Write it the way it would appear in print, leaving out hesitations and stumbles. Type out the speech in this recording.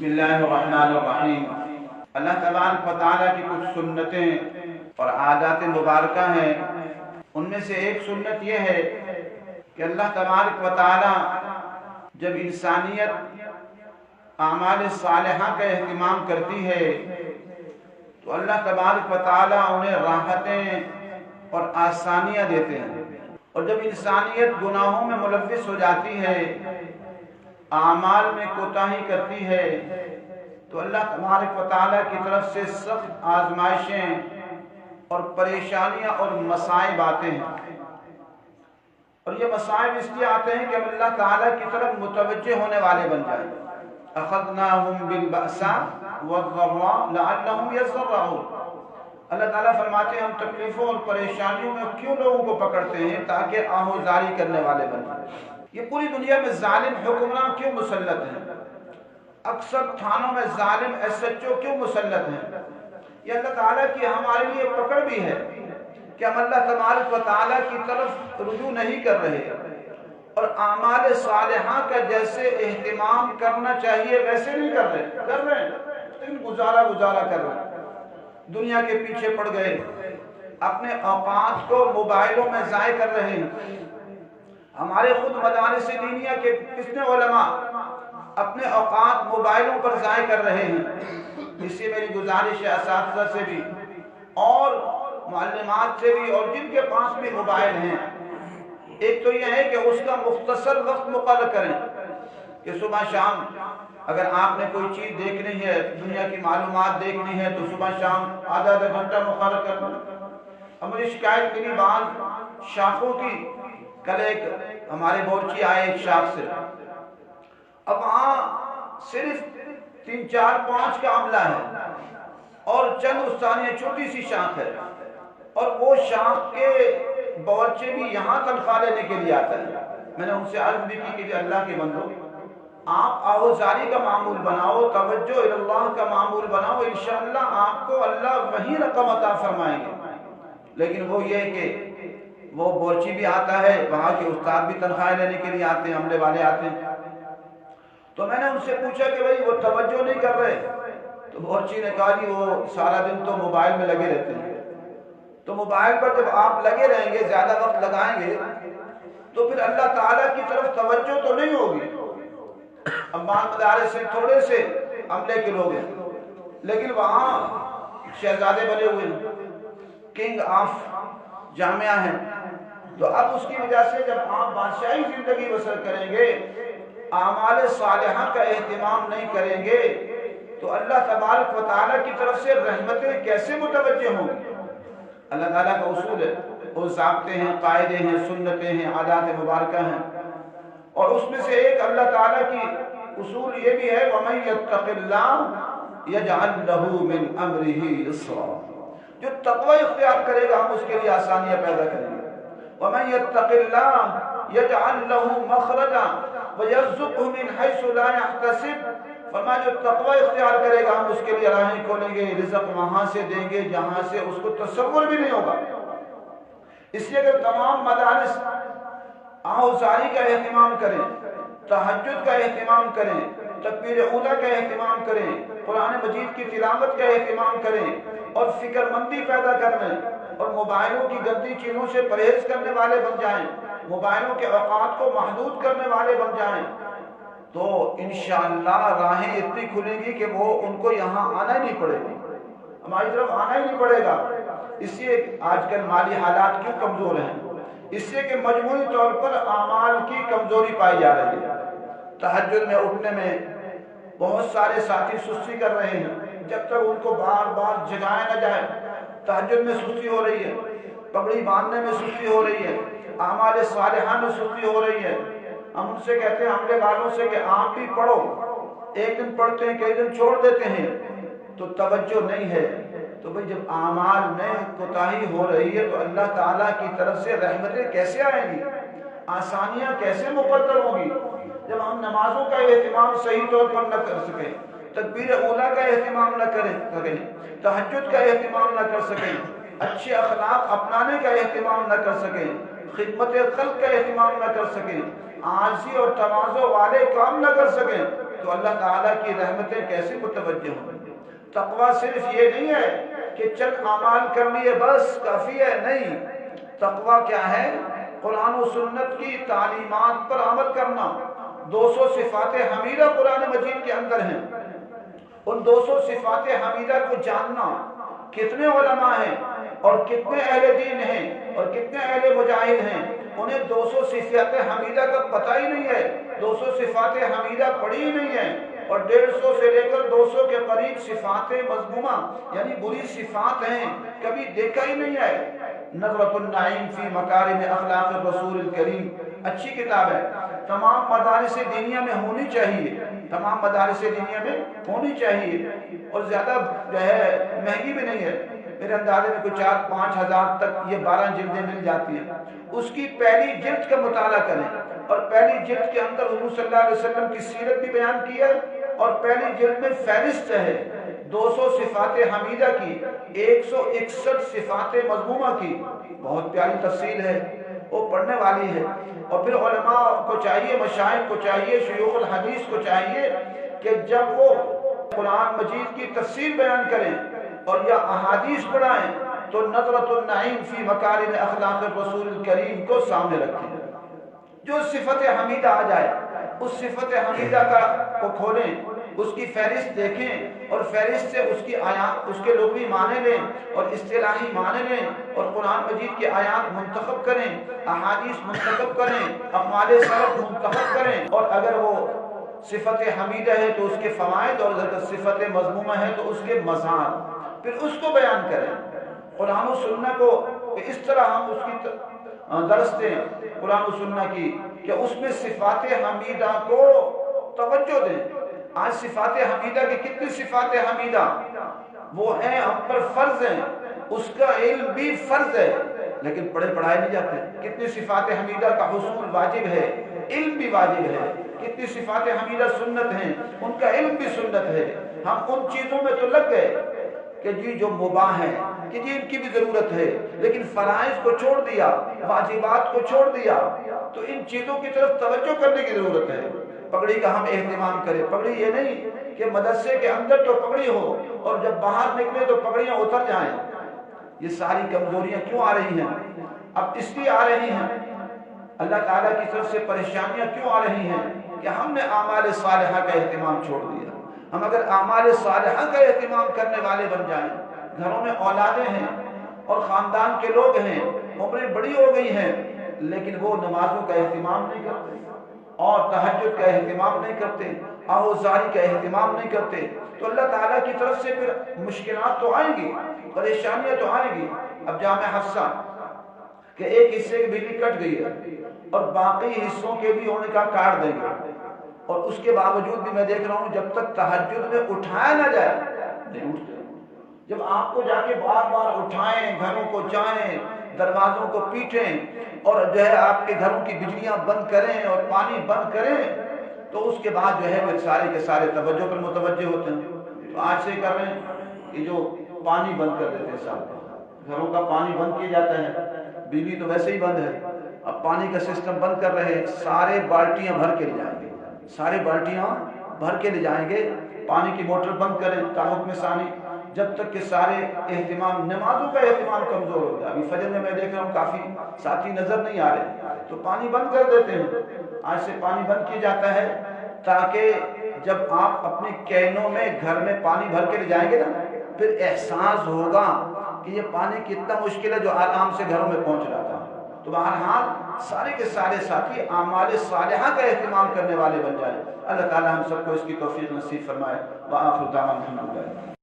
بسم اللہ الرحمن الرحیم۔ اللہ تبارک و تعالیٰ کی کچھ سنتیں اور عادات مبارکہ ہیں، ان میں سے ایک سنت یہ ہے کہ اللہ تبارک و تعالیٰ جب انسانیت اعمال صالحہ کا اہتمام کرتی ہے تو اللہ تبارک و تعالیٰ انہیں راحتیں اور آسانیاں دیتے ہیں، اور جب انسانیت گناہوں میں ملوث ہو جاتی ہے، اعمال میں کوتاہی کرتی ہے، تو اللہ تبارک و تعالیٰ کی طرف سے سخت آزمائشیں اور پریشانیاں اور مصائب آتے ہیں۔ اور یہ مصائب اس لیے آتے ہیں کہ ہم اللہ تعالیٰ کی طرف متوجہ ہونے والے بن جائیں۔ اخذناہم بالبأساء والضراء لعلہم یضرعون۔ اللہ تعالیٰ فرماتے ہیں ہم تکلیفوں اور پریشانیوں میں کیوں لوگوں کو پکڑتے ہیں؟ تاکہ آہوزاری کرنے والے بن جائیں۔ یہ پوری دنیا میں ظالم حکمران کیوں مسلط ہیں؟ اکثر تھانوں میں ظالم ایس ایچ او کیوں مسلط ہیں؟ یہ اللہ تعالیٰ کی ہمارے لیے پکڑ بھی ہے کہ ہم اللہ تبارک و تعالیٰ کی طرف رجوع نہیں کر رہے، اور اعمال صالحہ کا جیسے اہتمام کرنا چاہیے ویسے نہیں کر رہے ہیں، لیکن گزارا کر رہے ہیں، دنیا کے پیچھے پڑ گئے، اپنے اوقات کو موبائلوں میں ضائع کر رہے ہیں۔ ہمارے خود مدارس دینیہ کے کتنے علماء اپنے اوقات موبائلوں پر ضائع کر رہے ہیں۔ اس سے میری گزارش ہے اساتذہ سے بھی اور معلمات سے بھی، اور جن کے پاس بھی موبائل ہیں، ایک تو یہ ہے کہ اس کا مختصر وقت مقرر کریں کہ صبح شام اگر آپ نے کوئی چیز دیکھنی ہے، دنیا کی معلومات دیکھنی ہے، تو صبح شام آدھا گھنٹہ مقرر کرنا۔ اب مجھے شکایت ملی بعض شاخوں کی، کل ایک ہمارے بورچی آئے ایک شاخ سے، اب وہاں صرف 3 4 5 کا عملہ ہے اور چند استانیہ چھوٹی سی شاخ ہے، اور وہ شاخ کے باورچی بھی یہاں تنخواہ لینے کے لیے آتا ہے۔ میں نے ان سے عرض بھی کی کہ اللہ کے بندو، آپ آہوزاری کا معمول بناؤ، توجہ اللہ کا معمول بناؤ، انشاءاللہ آپ کو اللہ وہی رقم عطا فرمائیں گے۔ لیکن وہ یہ کہ وہ بورچی بھی آتا ہے، وہاں کے استاد بھی تنخواہ لینے کے لیے آتے ہیں، عملے والے آتے ہیں۔ تو میں نے ان سے پوچھا کہ بھئی وہ توجہ نہیں کر رہے؟ تو بورچی نے کہا جی وہ سارا دن تو موبائل میں لگے رہتے ہیں۔ تو موبائل پر جب آپ لگے رہیں گے، زیادہ وقت لگائیں گے، تو پھر اللہ تعالیٰ کی طرف توجہ تو نہیں ہوگی۔ اب مدارس سے تھوڑے سے عملے کے لوگ ہیں، لیکن وہاں شہزادے بنے ہوئے ہیں، کنگ آف جامعہ ہیں، تو اب اس کی وجہ سے جب آپ بادشاہی زندگی بسر کریں گے، اعمال صالحہ کا اہتمام نہیں کریں گے، تو اللہ تبارک و تعالیٰ کی طرف سے رحمتیں کیسے متوجہ ہوں گی؟ اللہ تعالیٰ کا اصول ہے، وہ ضابطے ہیں، قاعدے ہیں، سنتیں ہیں، عادات مبارکہ ہیں، اور اس میں سے ایک اللہ تعالیٰ کی اصول یہ بھی ہے وَمَن يَتَّقِ اللَّهَ يَجْعَلْ لَهُ مِنْ أَمْرِهِ يُسْرًا۔ جو تقوی اختیار کرے گا ہم اس کے لیے آسانیاں پیدا کریں گے۔ وَمَن يَتَّقِ اللَّهَ يَجْعَلْ لَهُ مَخْرَجًا وَيَرْزُقْهُ مِنْ حَيْثُ لَا يَحْتَسِبُ۔ فرمایا جو تقوی اختیار کرے گا ہم اس کے لیے راہیں کھولیں گے، رزق وہاں سے دیں گے جہاں سے اس کو تصور بھی نہیں ہوگا۔ اس لیے کہ تمام مدارس آہوزاری کا اہتمام کریں، تہجد کا اہتمام کریں، تکبیر اولیٰ کا اہتمام کریں، قرآن مجید کی تلاوت کا اہتمام کریں، اور فکر مندی پیدا کرنے اور موبائلوں کی گندی چیزوں سے پرہیز کرنے والے بن جائیں، موبائلوں کے اوقات کو محدود کرنے والے بن جائیں، تو انشاءاللہ راہیں اتنی کھلیں گی کہ وہ ان کو یہاں آنا ہی نہیں پڑے گا، ہماری طرف آنا ہی نہیں پڑے گا۔ اس لیے آج کل مالی حالات کیوں کمزور ہیں؟ اس لیے کہ مجموعی طور پر اعمال کی کمزوری پائی جا رہی ہے۔ تہجد میں اٹھنے میں بہت سارے ساتھی سستی کر رہے ہیں، جب تک ان کو بار بار جگایا نہ جائے تہجد میں سستی ہو رہی ہے، پگڑی باندھنے میں سستی ہو رہی ہے، اعمال صالحہ میں سستی ہو رہی ہے۔ ہم ان سے کہتے ہیں عملے والوں سے کہ آپ بھی پڑھو، ایک دن پڑھتے ہیں کئی دن چھوڑ دیتے ہیں، تو توجہ نہیں ہے۔ تو بھئی جب اعمال میں کوتاہی ہو رہی ہے تو اللہ تعالیٰ کی طرف سے رحمتیں کیسے آئیں گی، آسانیاں کیسے مقدر ہوں گی؟ جب ہم نمازوں کا اہتمام صحیح طور پر نہ کر سکیں، تکبیر اولیٰ کا اہتمام نہ کریں، تہجد کا اہتمام نہ کر سکیں، اچھے اخلاق اپنانے کا اہتمام نہ کر سکیں، خدمت خلق کا اہتمام نہ کر سکیں، عاجزی اور تواضع والے کام نہ کر سکیں، تو اللہ تعالیٰ کی رحمتیں کیسے متوجہ ہوں؟ تقویٰ صرف یہ نہیں ہے کہ چند اعمال کر لیے بس کافی ہے، نہیں۔ تقویٰ کیا ہے؟ قرآن و سنت کی تعلیمات پر عمل کرنا۔ 200 صفات حمیدہ قرآن مجید کے اندر ہیں، ان 200 صفات حمیدہ کو جاننا۔ کتنے علماء ہیں اور کتنے اہل دین ہیں اور کتنے اہل مجاہد ہیں، انہیں 200 صفات حمیدہ کا پتہ ہی نہیں ہے، 200 صفات حمیدہ پڑھی ہی نہیں ہے، اور 150 سے لے کر 200 کے قریب صفات مذمومہ یعنی بری صفات ہیں، کبھی دیکھا ہی نہیں ہے۔ نظرۃ النعیم فی مکارم اخلاق الرسول الکریم اچھی کتاب ہے، تمام مدارس دینیہ میں ہونی چاہیے، تمام مدارس دینیہ میں ہونی چاہیے، اور زیادہ جو ہے مہنگی بھی نہیں ہے، میرے اندازے میں کوئی 4-5 ہزار تک یہ 12 جلدیں مل جاتی ہیں۔ اس کی پہلی جلد کا مطالعہ کریں، اور پہلی جلد کے اندر حضور صلی اللہ علیہ وسلم کی سیرت بھی بیان کی ہے، اور پہلی جلد میں فہرست ہے 200 صفات حمیدہ کی، 161 صفات مذمومہ کی، بہت پیاری تفصیل ہے، وہ پڑھنے والی ہے۔ اور پھر علماء کو چاہیے، مشائخ کو چاہیے، شیوخ الحدیث کو چاہیے کہ جب وہ قرآن مجید کی تفسیر بیان کریں اور یا احادیث پڑھائیں تو نظرۃ النعیم فی مکارم اخلاق الرسول الکریم کو سامنے رکھیں، جو صفت حمیدہ آ جائے اس صفت حمیدہ کو کھولیں، اس کی فہرست دیکھیں، اور فہرست سے اس کی آیات، اس کے لغوی معنی لیں اور اصطلاحی معنی لیں، اور قرآن مجید کی آیات منتخب کریں، احادیث منتخب کریں، اقوال سلف منتخب کریں، اور اگر وہ صفت حمیدہ ہے تو اس کے فوائد، اور اگر صفت مذمومہ ہے تو اس کے مزار، پھر اس کو بیان کریں۔ قرآن و سنت کو اس طرح ہم اس کی درس دیں قرآن و سنت کی کہ اس میں صفات حمیدہ کو توجہ دیں۔ آج صفات حمیدہ کی کتنی صفات حمیدہ وہ ہیں، ہم پر فرض ہیں، اس کا علم بھی فرض ہے، لیکن پڑھے پڑھائے نہیں جاتے۔ کتنی صفات حمیدہ کا حصول واجب ہے، علم بھی واجب ہے، کتنی صفات حمیدہ سنت ہیں، ان کا علم بھی سنت ہے۔ ہم ان چیزوں میں تو لگ گئے کہ جی جو مباح ہیں کہ جی ان کی بھی ضرورت ہے، لیکن فرائض کو چھوڑ دیا، واجبات کو چھوڑ دیا، تو ان چیزوں کی طرف توجہ کرنے کی ضرورت ہے۔ پگڑی کا ہم اہتمام کریں، پگڑی یہ نہیں کہ مدرسے کے اندر تو پگڑی ہو اور جب باہر نکلے تو پگڑیاں اتر جائیں۔ یہ ساری کمزوریاں کیوں آ رہی ہیں؟ اب اس لیے آ رہی ہیں، اللہ تعالیٰ کی طرف سے پریشانیاں کیوں آ رہی ہیں کہ ہم نے اعمال صالحہ کا اہتمام چھوڑ دیا۔ ہم اگر اعمال صالحہ کا اہتمام کرنے والے بن جائیں، گھروں میں اولادیں ہیں اور خاندان کے لوگ ہیں، عمریں بڑی ہو گئی ہیں، لیکن وہ نمازوں کا اہتمام نہیں کرتے اور تہجد کا اہتمام نہیں کرتے، آوزاری کا اہتمام نہیں کرتے، تو اللہ تعالیٰ کی طرف سے پھر مشکلات تو آئیں گی، پریشانیاں تو آئیں گی۔ اب جامع حفصہ کہ ایک حصے کی بجلی کٹ گئی ہے اور باقی حصوں کے بھی انہوں نے کہا کاٹ دیں گے، اور اس کے باوجود بھی میں دیکھ رہا ہوں جب تک تہجد میں اٹھایا نہ جائے نہیں اٹھتے۔ جب آپ کو جا کے بار بار اٹھائیں، گھروں کو جائیں، دروازوں کو پیٹیں اور جو ہے آپ کے گھروں کی بجلیاں بند کریں اور پانی بند کریں، تو اس کے بعد جو ہے وہ سارے کے سارے توجہ پر متوجہ ہوتے ہیں۔ تو آج سے کر رہے ہیں کہ جو پانی بند کر دیتے ہیں، صاحب گھروں کا پانی بند کیا جاتا ہے، بجلی تو ویسے ہی بند ہے، اب پانی کا سسٹم بند کر رہے ہیں، سارے بالٹیاں بھر کے لے جائیں گے، سارے بالٹیاں بھر کے لے جائیں گے، پانی کی موٹر بند کریں تاحکم ثانی، جب تک کہ سارے اہتمام، نمازوں کا اہتمام کمزور ہو گیا۔ ابھی فجر میں دیکھ رہا ہوں کافی ساتھی نظر نہیں آ رہے، تو پانی بند کر دیتے ہیں۔ آج سے پانی بند کیا جاتا ہے تاکہ جب آپ اپنی کینوں میں گھر میں پانی بھر کے لے جائیں گے نا، پھر احساس ہوگا کہ یہ پانی کتنا مشکل ہے جو آرام سے گھروں میں پہنچ رہا تھا۔ تو بہرحال سارے کے سارے ساتھی اعمال صالحہ کا اہتمام کرنے والے بن جائیں۔ اللہ تعالی ہم سب کو اس کی توفیق نصیب فرمائے۔ وآخر دعوانا الحمدللہ۔